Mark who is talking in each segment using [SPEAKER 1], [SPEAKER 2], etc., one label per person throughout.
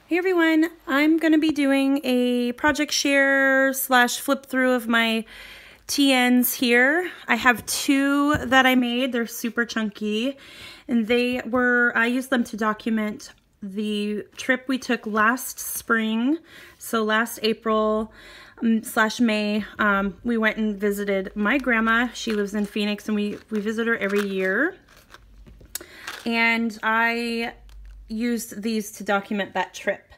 [SPEAKER 1] Hey everyone, I'm going to be doing a project share slash flip through of my TNs here. I have two that I made. They're super chunky and I used them to document the trip we took last spring. So last April slash May, we went and visited my grandma. She lives in Phoenix and we visit her every year. And I used these to document that trip.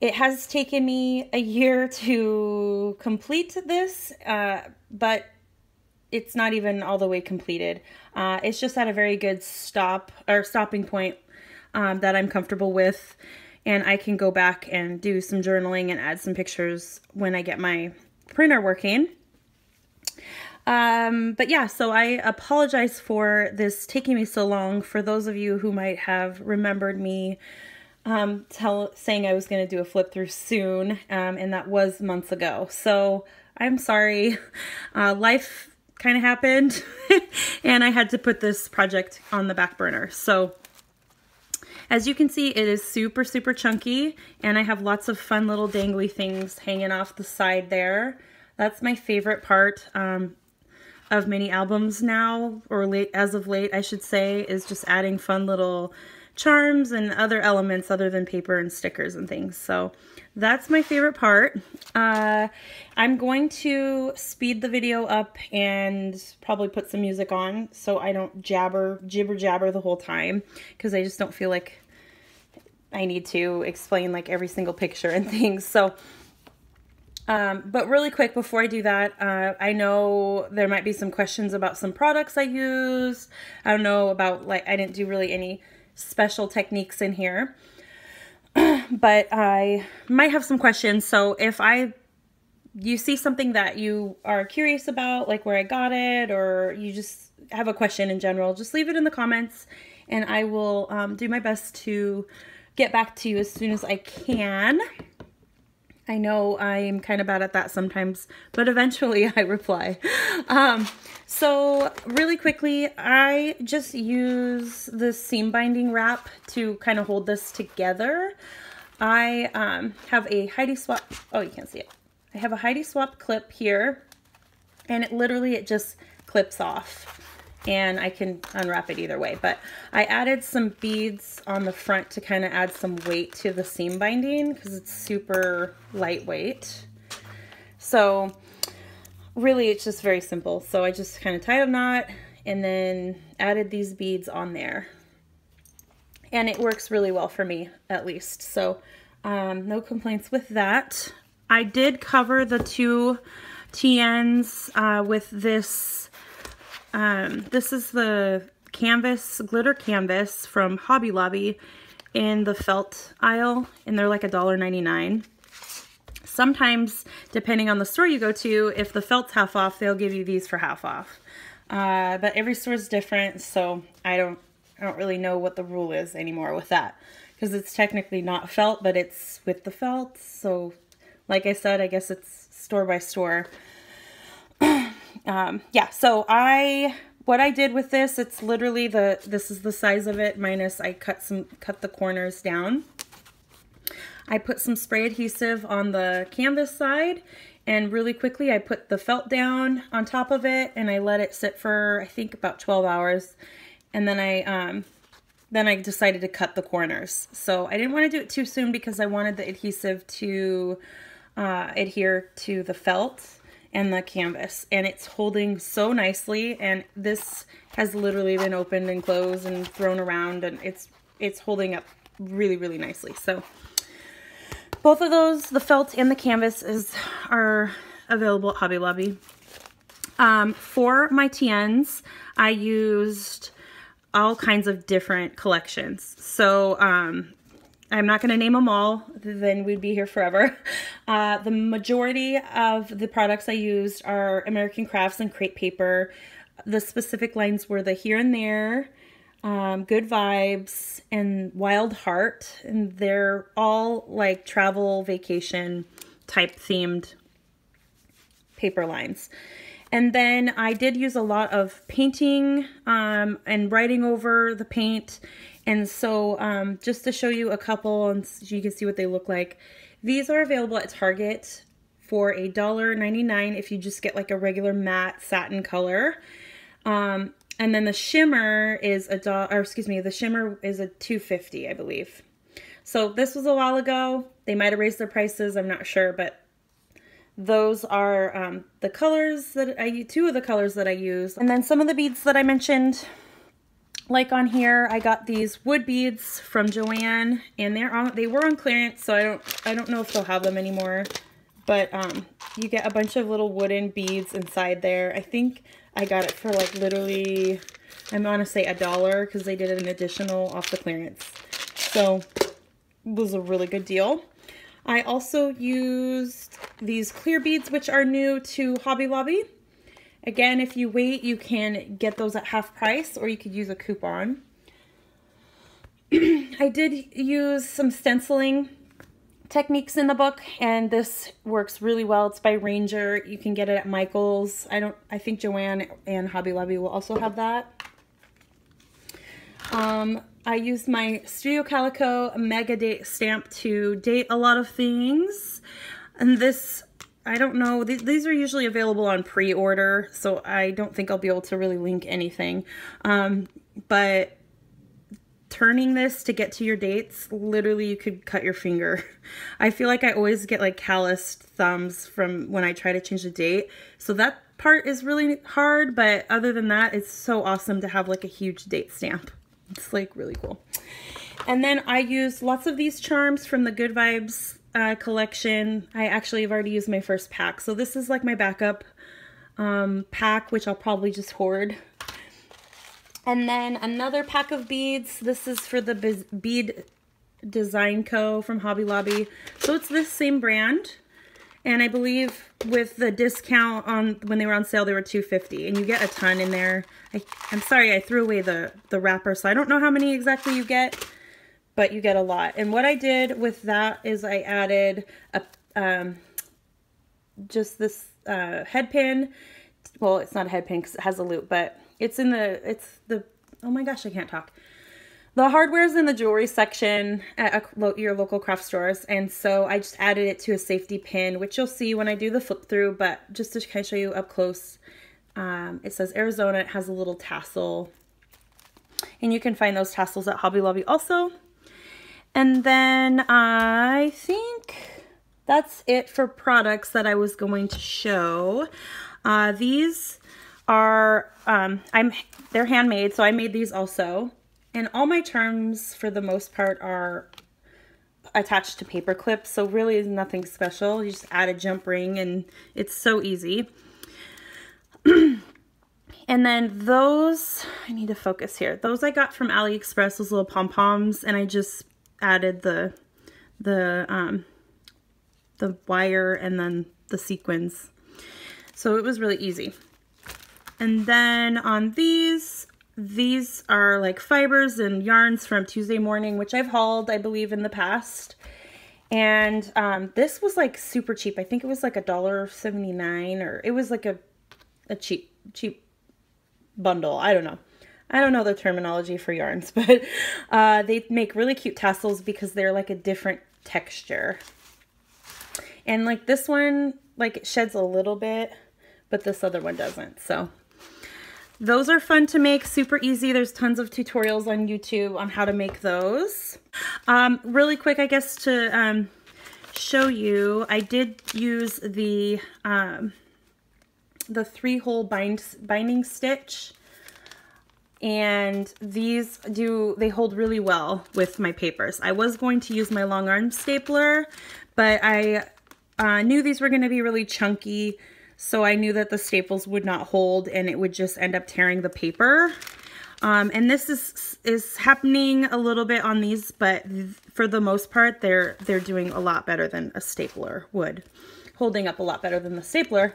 [SPEAKER 1] It has taken me a year to complete this, but it's not even all the way completed. It's just at a very good stopping point that I'm comfortable with, and I can go back and do some journaling and add some pictures when I get my printer working. But yeah, so I apologize for this taking me so long. For those of you who might have remembered me saying I was going to do a flip through soon, and that was months ago. So I'm sorry. Life kind of happened and I had to put this project on the back burner. So as you can see, it is super, super chunky, and I have lots of fun little dangly things hanging off the side there. That's my favorite part of mini albums now, or as of late, I should say, is just adding fun little charms and other elements other than paper and stickers and things. So that's my favorite part. I'm going to speed the video up and probably put some music on so I don't jibber jabber the whole time, because I just don't feel like I need to explain like every single picture and things. So but really quick before I do that, I know there might be some questions about some products I used. I don't know about, like, I didn't do really any special techniques in here, but I might have some questions. So if you see something that you are curious about, like where I got it, or you just have a question in general, just leave it in the comments and I will do my best to get back to you as soon as I can. I know I'm kind of bad at that sometimes, but eventually I reply. So really quickly, I just use the seam binding wrap to kind of hold this together. I have a Heidi Swapp, oh, you can't see it. I have a Heidi Swapp clip here, and it just clips off. And I can unwrap it either way, but I added some beads on the front to kind of add some weight to the seam binding because it's super lightweight. So really it's just very simple. So I just kind of tied a knot and then added these beads on there, and it works really well for me, at least. So no complaints with that. I did cover the two TNs with this. This is the glitter canvas from Hobby Lobby in the felt aisle, and they're like $1.99. Sometimes, depending on the store you go to, if the felt's half off, they'll give you these for half off. But every store is different, so I don't really know what the rule is anymore with that, because it's technically not felt, but it's with the felt. So, like I said, I guess it's store by store. Yeah, so what I did with this, it's literally this is the size of it, minus I cut the corners down. I put some spray adhesive on the canvas side, and really quickly I put the felt down on top of it, and I let it sit for, I think, about 12 hours. And then I decided to cut the corners. So I didn't want to do it too soon because I wanted the adhesive to adhere to the felt and the canvas, and it's holding so nicely, and this has literally been opened and closed and thrown around, and it's holding up really, really nicely. So both of those, the felt and the canvas, are available at Hobby Lobby. For my TNs, I used all kinds of different collections. So I'm not going to name them all, then we'd be here forever. The majority of the products I used are American Crafts and Crate Paper. The specific lines were the Here and There, Good Vibes, and Wild Heart. And they're all like travel, vacation type themed paper lines. And then I did use a lot of painting and writing over the paint And so just to show you a couple and so you can see what they look like, these are available at Target for $1.99 if you just get like a regular matte satin color. And then the shimmer is the shimmer is a $2.50, I believe. So this was a while ago. They might have raised their prices, I'm not sure, but those are the colors that two of the colors that I use. And then some of the beads that I mentioned, like on here, I got these wood beads from Joann, and they were on clearance, so I don't know if they'll have them anymore. But you get a bunch of little wooden beads inside there. I think I got it for like literally, I'm gonna say $1 because they did an additional off the clearance. So it was a really good deal. I also used these clear beads, which are new to Hobby Lobby. Again, if you wait, you can get those at half price, or you could use a coupon. I did use some stenciling techniques in the book, and this works really well. It's by Ranger. You can get it at Michael's. I think Joann and Hobby Lobby will also have that. I used my Studio Calico Mega Date stamp to date a lot of things. And this, I don't know, these are usually available on pre-order, so I don't think I'll be able to really link anything. But turning this to get to your dates, literally you could cut your finger. I feel like I always get like calloused thumbs from when I try to change the date. So that part is really hard, but other than that, it's so awesome to have like a huge date stamp. It's like really cool. And then I used lots of these charms from the Good Vibes collection. I actually have already used my first pack. So this is like my backup pack, which I'll probably just hoard. And then another pack of beads. This is for the Bead Design Co. from Hobby Lobby. So it's this same brand. And I believe with the discount on when they were on sale, they were $2.50. And you get a ton in there. I'm sorry, I threw away the wrapper, so I don't know how many exactly you get, but you get a lot. And what I did with that is I added just this head pin. Well, it's not a head pin because it has a loop, but it's the, oh my gosh, I can't talk. The hardware's in the jewelry section at your local craft stores, and so I just added it to a safety pin, which you'll see when I do the flip through, but just to kind of show you up close, it says Arizona. It has a little tassel, and you can find those tassels at Hobby Lobby also. And then I think that's it for products that I was going to show. These are, they're handmade, so I made these also. And all my charms, for the most part, are attached to paper clips, so really is nothing special. You just add a jump ring, and it's so easy. And then those, I need to focus here. Those I got from AliExpress, those little pom-poms, and I just added the wire and then the sequins. So it was really easy. And then on these are like fibers and yarns from Tuesday Morning, which I've hauled, I believe, in the past. And this was like super cheap. I think it was like $1.79, or it was like a cheap bundle. I don't know the terminology for yarns, but they make really cute tassels because they're like a different texture. And like this one, like it sheds a little bit, but this other one doesn't. So those are fun to make, super easy. There's tons of tutorials on YouTube on how to make those. Really quick, I guess, to show you, I did use the 3-hole binding stitch, and they hold really well with my papers. I was going to use my long arm stapler, but I knew these were going to be really chunky, so I knew that the staples would not hold and it would just end up tearing the paper. And this is happening a little bit on these, but for the most part, they're doing a lot better than a stapler would. Holding up a lot better than the stapler.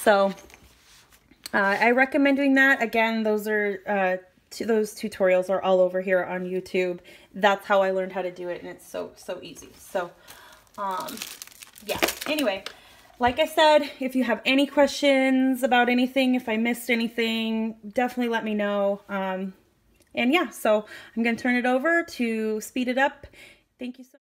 [SPEAKER 1] So I recommend doing that. Again, those tutorials are all over here on YouTube. That's how I learned how to do it, and it's so easy. So yeah, anyway, like I said, if you have any questions about anything, if I missed anything, definitely let me know. And yeah, so I'm going to turn it over to speed it up. Thank you so much.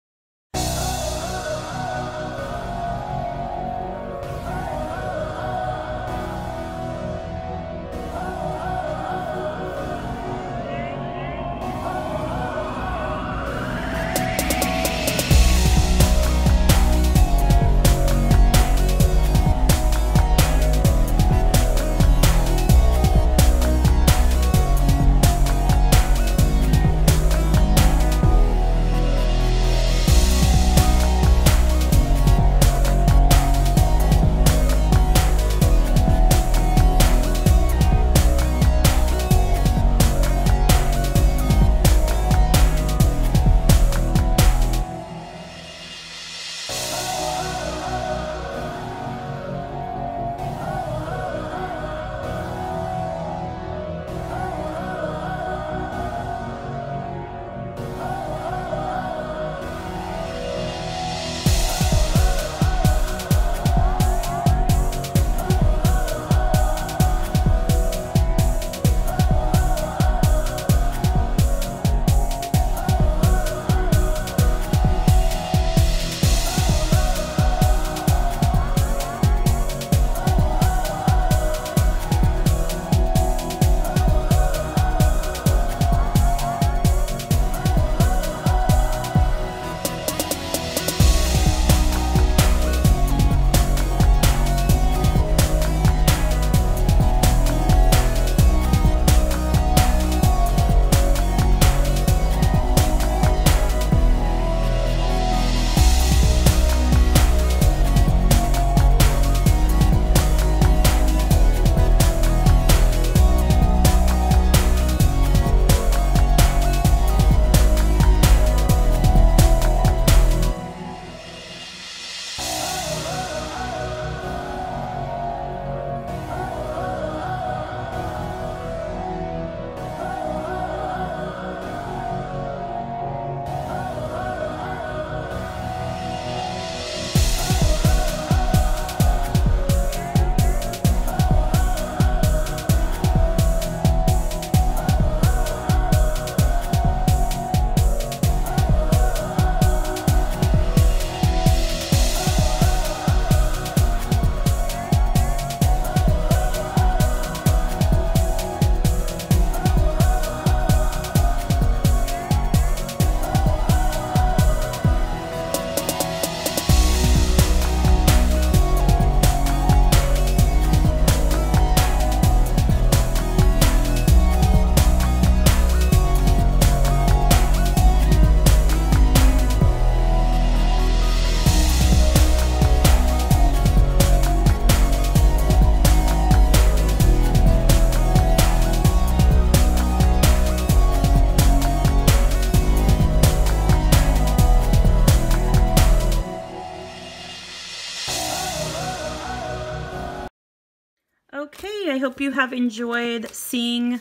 [SPEAKER 1] Okay, I hope you have enjoyed seeing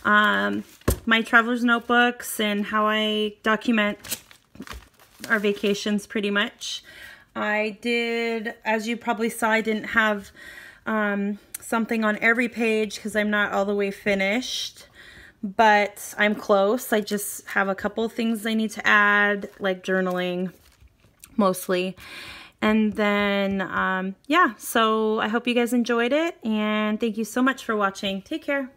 [SPEAKER 1] my traveler's notebooks and how I document our vacations pretty much. I did, as you probably saw, I didn't have something on every page because I'm not all the way finished, but I'm close. I just have a couple things I need to add, like journaling mostly. And then, yeah, so I hope you guys enjoyed it, and thank you so much for watching. Take care.